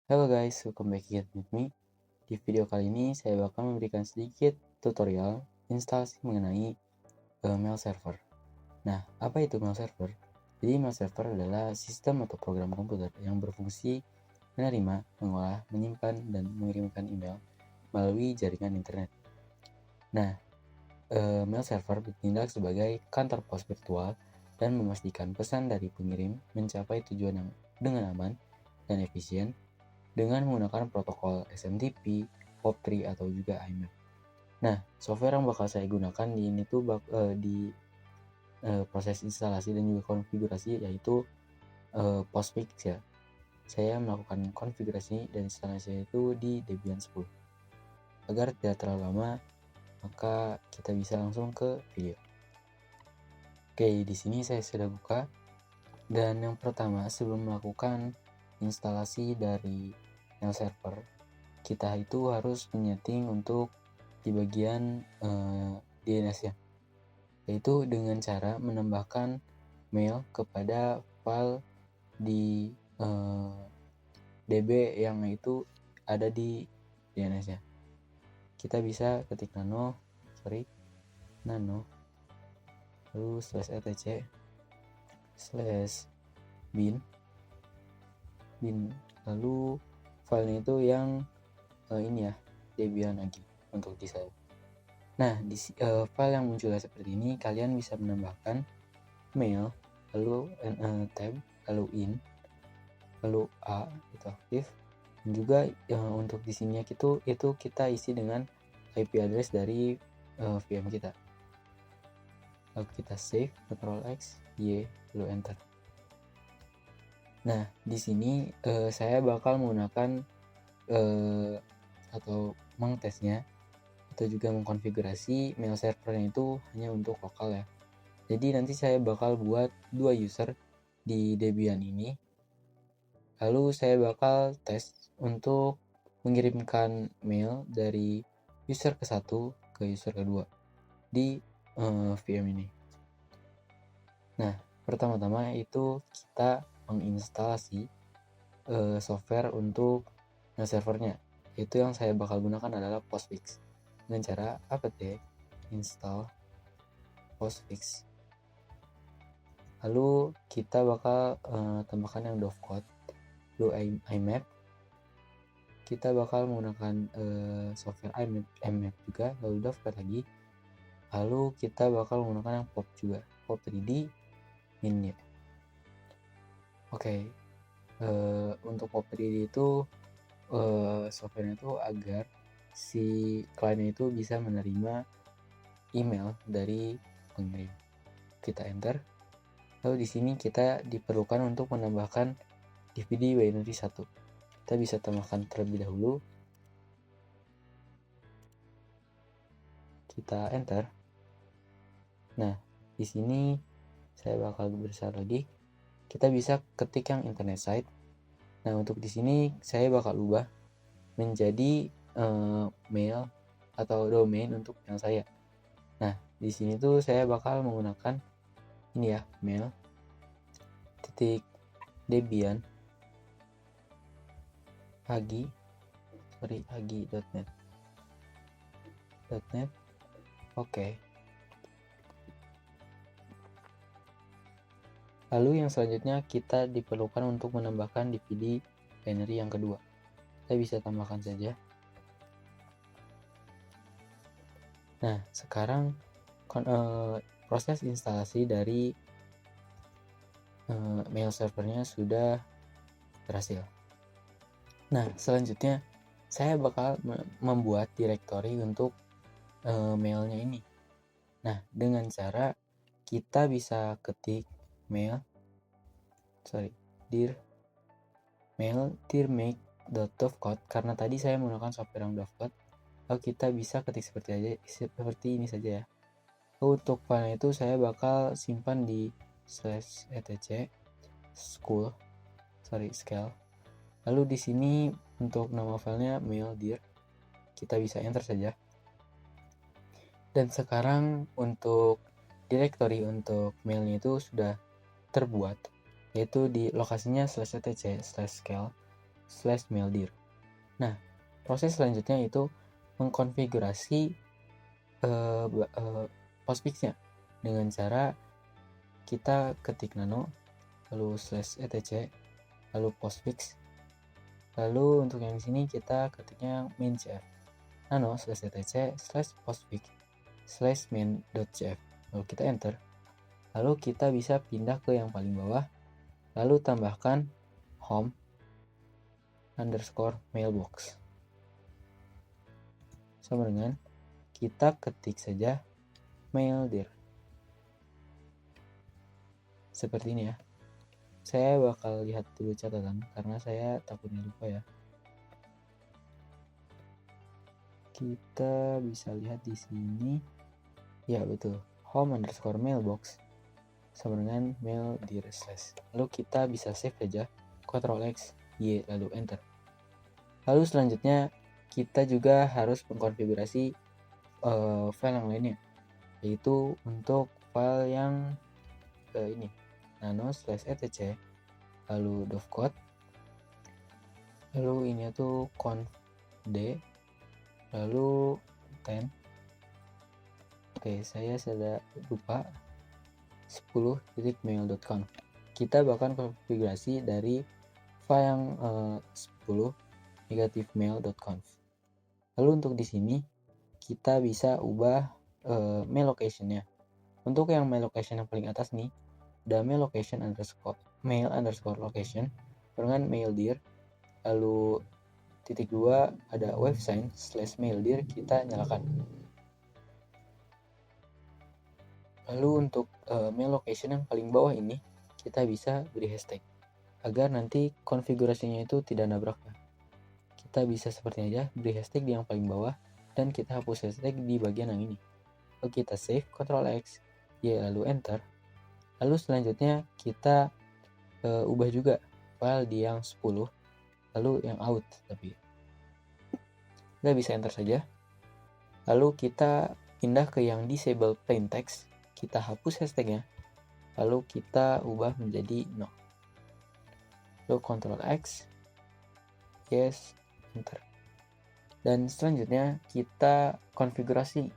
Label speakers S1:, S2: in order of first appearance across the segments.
S1: Halo guys, welcome back again with me. Di video kali ini saya bakal memberikan sedikit tutorial instalasi mengenai mail server. Nah, apa itu mail server? Jadi mail server adalah sistem atau program komputer yang berfungsi menerima, mengolah, menyimpan, dan mengirimkan email melalui jaringan internet. Nah, mail server bertindak sebagai kantor pos virtual dan memastikan pesan dari pengirim mencapai tujuan yang dengan aman dan efisien dengan menggunakan protokol SMTP, POP3 atau juga IMAP. Nah, software yang bakal saya gunakan di ini tuh di proses instalasi dan juga konfigurasi yaitu Postfix ya. Saya melakukan konfigurasi dan instalasi itu di Debian 10. Agar tidak terlalu lama, maka kita bisa langsung ke video. Oke, di sini saya sudah buka. Dan yang pertama, sebelum melakukan instalasi dari mail server, kita itu harus menyeting untuk di bagian DNS-nya, yaitu dengan cara menambahkan mail kepada file di DB yang itu ada di DNS-nya. Kita bisa ketik nano lalu /etc/bin lalu filenya itu yang ini ya, Debian lagi untuk di saya. Nah, di file yang munculnya seperti ini, kalian bisa menambahkan mail, lalu tab, lalu in, lalu a itu aktif, dan juga untuk di sini itu kita isi dengan IP address dari VM kita. Lalu kita save, Ctrl X, Y, lalu enter. Nah, di sini saya bakal menggunakan atau mengtesnya atau juga mengkonfigurasi mail servernya itu hanya untuk lokal ya. Jadi nanti saya bakal buat 2 user di Debian ini. Lalu saya bakal tes untuk mengirimkan mail dari user ke-1 ke user kedua di VM ini. Nah, pertama-tama itu kita menginstalasi software untuk mail servernya. Itu yang saya bakal gunakan adalah Postfix dengan cara apt install Postfix. Lalu kita bakal tambahkan yang dovecot, lalu IMAP. Kita bakal menggunakan software IMAP juga, lalu dovecot lagi. Lalu kita bakal menggunakan yang POP juga, POP3D min ya. Oke, untuk POP3D itu software itu agar si kliennya itu bisa menerima email dari pengirim. Kita enter. Lalu di sini kita diperlukan untuk menambahkan DVD binary 1. Kita bisa tambahkan terlebih dahulu. Kita enter. Nah, di sini saya bakal berusaha lagi. Kita bisa ketik yang internet site. Nah, untuk di sini saya bakal ubah menjadi mail atau domain untuk yang saya. Nah, di sini tuh saya bakal menggunakan ini ya, mail titik debian hagi.net. Oke. Lalu yang selanjutnya kita diperlukan untuk menambahkan DVD binary yang kedua. Kita bisa tambahkan saja. Nah, sekarang proses instalasi dari mail servernya sudah berhasil. Nah, selanjutnya saya bakal membuat directory untuk mailnya ini. Nah, dengan cara kita bisa ketik dir make.dovecot karena tadi saya menggunakan software yang dovecot. Lalu kita bisa ketik seperti ini saja ya. Untuk file itu saya bakal simpan di /etc scale. Lalu di sini untuk nama filenya mail dir. Kita bisa enter saja. Dan sekarang untuk directory untuk mailnya itu sudah terbuat, yaitu di lokasinya /etc/scale. /maildir. Nah, proses selanjutnya itu mengkonfigurasi postfixnya dengan cara kita ketik nano lalu /etc lalu postfix. Lalu untuk yang di sini kita ketiknya main.cf nano /etc /postfix /main.cf. Lalu kita enter. Lalu kita bisa pindah ke yang paling bawah. Lalu tambahkan home _ mailbox. Sama dengan kita ketik saja maildir. Seperti ini ya. Saya bakal lihat dulu catatan karena saya takutnya lupa ya. Kita bisa lihat di sini. Ya betul. Home _ mailbox sama dengan maildir /. Lalu kita bisa save saja. Ctrl X, Y, lalu enter. Lalu selanjutnya kita juga harus mengkonfigurasi file yang lainnya, yaitu untuk file yang ini nano /etc lalu dovecode, lalu ini tuh conf_d lalu 10. Oke, saya sudah lupa 10.mail.conf. Kita bahkan konfigurasi dari file yang 10 -mail.conf. Lalu untuk di sini kita bisa ubah mail location-nya. Untuk yang mail location yang paling atas nih, ada mail location _ location dengan maildir, lalu titik 2 ada website /maildir, kita nyalakan. Lalu untuk mail location yang paling bawah ini kita bisa beri hashtag agar nanti konfigurasinya itu tidak nabrak. Kita bisa seperti aja beri hashtag di yang paling bawah dan kita hapus hashtag di bagian yang ini. Lalu kita save, Ctrl X, Y, lalu enter. Lalu selanjutnya kita ubah juga file di yang 10 lalu yang out, tapi kita bisa enter saja. Lalu kita pindah ke yang disable plain text, kita hapus hashtagnya, lalu kita ubah menjadi no. Lalu Ctrl X, yes, enter. Dan selanjutnya kita konfigurasi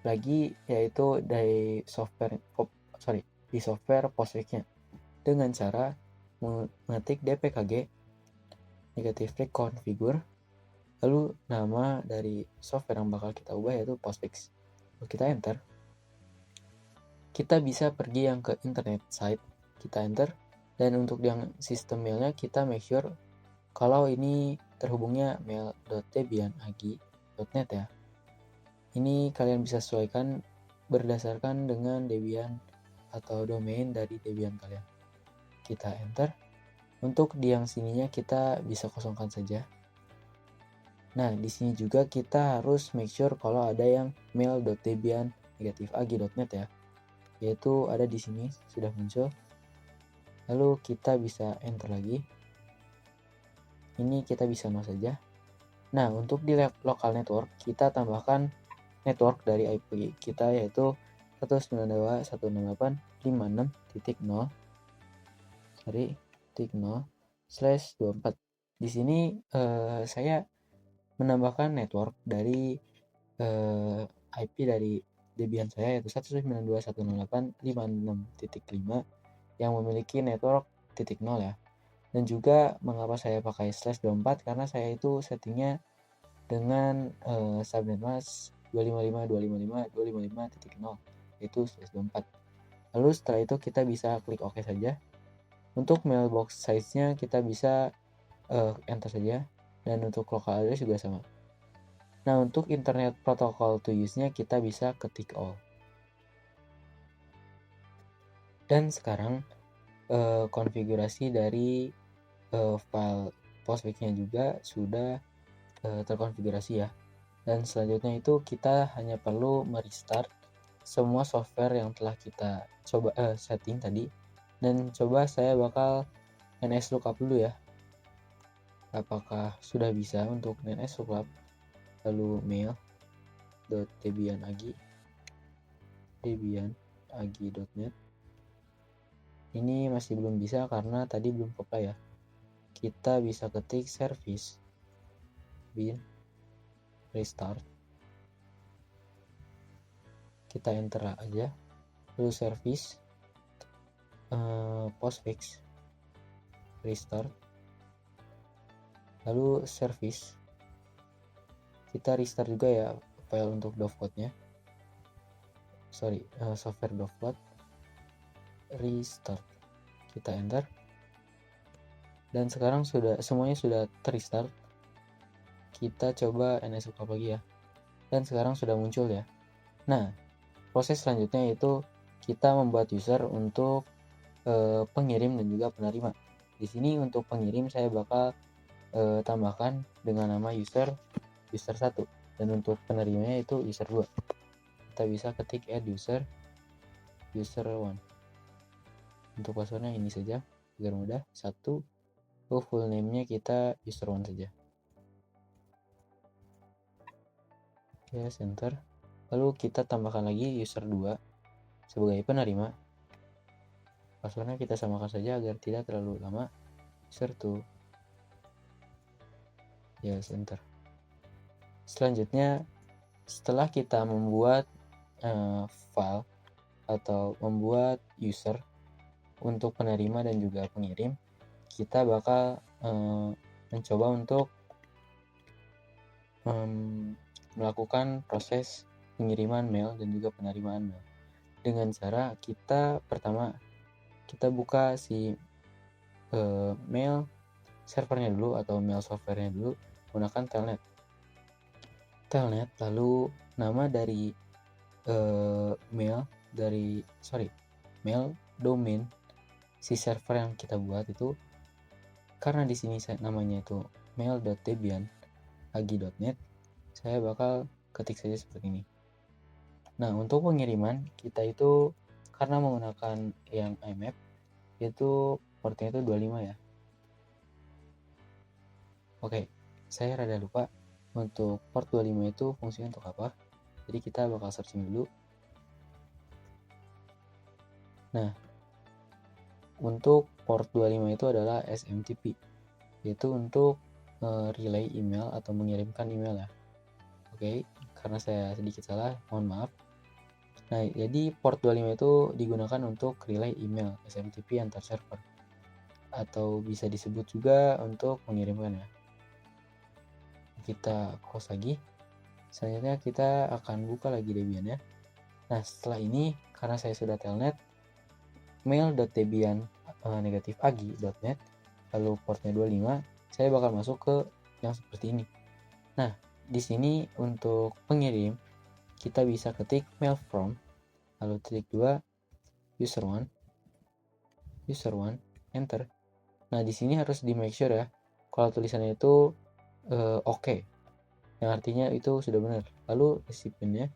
S1: lagi, yaitu di software postfixnya dengan cara mengetik dpkg -configure, lalu nama dari software yang bakal kita ubah yaitu postfix. Lalu kita enter. Kita bisa pergi yang ke internet site, kita enter, dan untuk yang sistem mailnya kita make sure kalau ini terhubungnya mail.debian.agi.net ya. Ini kalian bisa sesuaikan berdasarkan dengan Debian atau domain dari Debian kalian. Kita enter. Untuk di yang sininya kita bisa kosongkan saja. Nah, di sini juga kita harus make sure kalau ada yang mail.debian-agi.net ya. Yaitu ada di sini sudah muncul. Lalu kita bisa enter lagi. Ini kita bisa no saja. Nah, untuk di local network kita tambahkan network dari IP kita yaitu 192.168.50.0/24. Di sini saya menambahkan network dari IP dari Debian saya yaitu 192.168.56.5 yang memiliki network .0 ya. Dan juga mengapa saya pakai /24 karena saya itu settingnya dengan subnet mask 255.255.255.0 yaitu /24. Lalu setelah itu kita bisa klik OK saja. Untuk mailbox size-nya kita bisa enter saja, dan untuk local address juga sama. Nah, untuk internet protocol to use-nya kita bisa ketik all. Dan sekarang konfigurasi dari file postfix-nya juga sudah terkonfigurasi ya. Dan selanjutnya itu kita hanya perlu merestart semua software yang telah kita coba setting tadi. Dan coba saya bakal nslookup dulu ya. Apakah sudah bisa untuk nslookup. Lalu mail.debian.agi.net. Ini masih belum bisa karena tadi belum apply ya. kita bisa ketik service bin restart, kita enter aja, lalu service postfix restart, lalu service kita restart juga ya file untuk dovecode-nya, software dovecode restart, kita enter, dan sekarang semuanya sudah terrestart. Kita coba ns lookup lagi ya, dan sekarang sudah muncul ya. Nah, proses selanjutnya itu kita membuat user untuk pengirim dan juga penerima. Di sini untuk pengirim saya bakal tambahkan dengan nama user 1, dan untuk penerimanya itu user 2. Kita bisa ketik add user 1. Untuk passwordnya ini saja agar mudah, 1. Full name-nya kita user 1 saja. Oke, enter. Lalu kita tambahkan lagi user 2 sebagai penerima. Passwordnya kita samakan saja agar tidak terlalu lama, user 2. Yes, enter. Selanjutnya, setelah kita membuat file atau membuat user untuk penerima dan juga pengirim, kita bakal mencoba untuk melakukan proses pengiriman mail dan juga penerimaan mail dengan cara pertama kita buka si mail servernya dulu atau mail softwarenya dulu menggunakan telnet, lalu nama dari mail domain si server yang kita buat itu, karena di sini namanya itu mail.debian.ag.net, saya bakal ketik saja seperti ini. Nah, untuk pengiriman kita itu karena menggunakan yang IMAP itu portnya itu 25 ya. Oke, saya rada lupa untuk port 25 itu fungsinya untuk apa. Jadi kita bakal searching dulu. Nah, untuk port 25 itu adalah SMTP, yaitu untuk relay email atau mengirimkan email ya. Oke, karena saya sedikit salah, mohon maaf. Nah, jadi port 25 itu digunakan untuk relay email SMTP antar server, atau bisa disebut juga untuk mengirimkan ya. Kita close lagi. Selanjutnya kita akan buka lagi Debian ya. Nah, setelah ini karena saya sudah telnet mail.debian-ag.net lalu portnya 25, saya bakal masuk ke yang seperti ini. Nah, di sini untuk pengirim kita bisa ketik mail from, lalu titik 2 user 1, enter. Nah, di sini harus di make sure ya kalau tulisannya itu oke, yang artinya itu sudah benar. Lalu recipientnya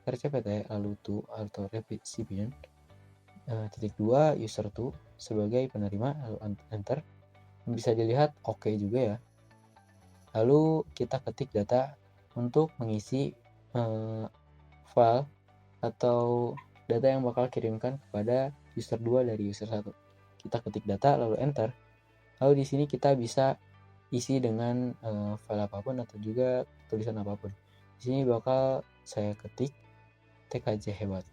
S1: RCPT, lalu to atau recipient titik 2 user 2 sebagai penerima, lalu enter. Bisa dilihat oke juga ya. Lalu kita ketik data untuk mengisi file atau data yang bakal kirimkan kepada user 2 dari user 1. Kita ketik data lalu enter. Lalu di sini kita bisa isi dengan file apapun atau juga tulisan apapun. Di sini bakal saya ketik TKJ hebat.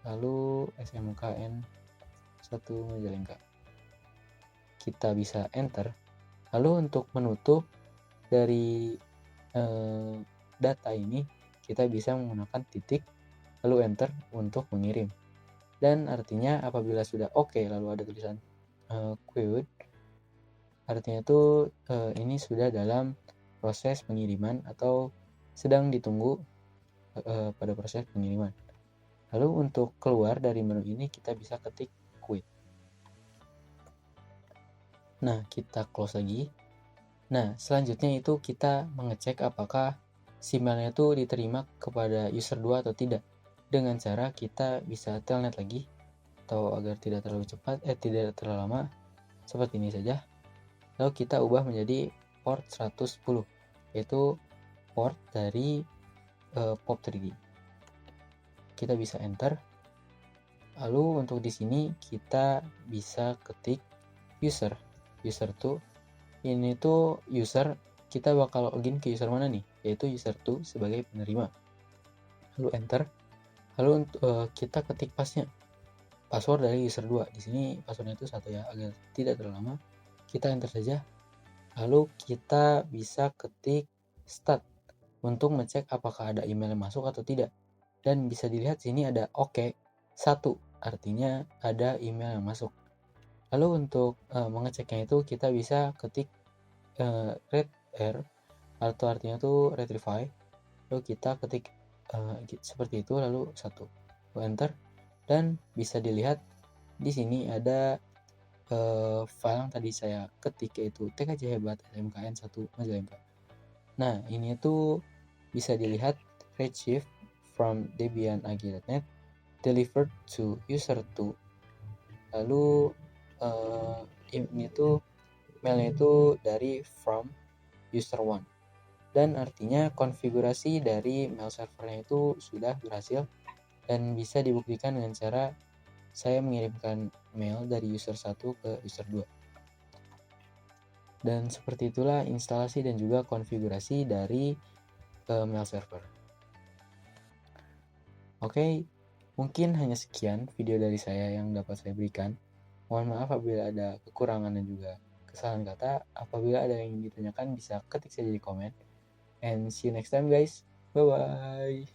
S1: Lalu SMKN 1 Majalengka. Kita bisa enter. Lalu untuk menutup dari data ini kita bisa menggunakan titik lalu enter untuk mengirim. Dan artinya apabila sudah oke lalu ada tulisan queued, artinya itu ini sudah dalam proses pengiriman atau sedang ditunggu pada proses pengiriman. Lalu untuk keluar dari menu ini kita bisa ketik quit. Nah, kita close lagi. Nah, selanjutnya itu kita mengecek apakah si mailnya itu diterima kepada user 2 atau tidak. Dengan cara kita bisa telnet lagi, atau agar tidak terlalu cepat, tidak terlalu lama, seperti ini saja. Lalu kita ubah menjadi port 110, yaitu port dari POP3D. Kita bisa enter. Lalu untuk di sini kita bisa ketik user. User tuh ini tuh user, kita bakal login ke user mana nih? Yaitu user 2 sebagai penerima. Lalu enter. Lalu kita ketik password dari user 2. Di sini passwordnya itu 1 ya, agar tidak terlalu lama. Kita enter saja. Lalu kita bisa ketik start untuk ngecek apakah ada email yang masuk atau tidak. Dan bisa dilihat sini ada oke 1, artinya ada email yang masuk. Lalu untuk mengeceknya itu kita bisa ketik read r, atau artinya tuh retrieve. Lalu kita ketik seperti itu, lalu 1, lalu enter, dan bisa dilihat di sini ada file yang tadi saya ketik, yaitu tkj hebat smkn 1 Majalengka. Nah, ini tuh bisa dilihat retrieve from debian.ag.net delivered to user 2. Lalu ini tuh mailnya itu dari from user 1. Dan artinya konfigurasi dari mail servernya itu sudah berhasil dan bisa dibuktikan dengan cara saya mengirimkan mail dari user 1 ke user 2. Dan seperti itulah instalasi dan juga konfigurasi dari mail server. Oke, mungkin hanya sekian video dari saya yang dapat saya berikan. Mohon maaf apabila ada kekurangan dan juga kesalahan kata. Apabila ada yang ingin ditanyakan bisa ketik saja di komen. And see you next time guys. Bye bye.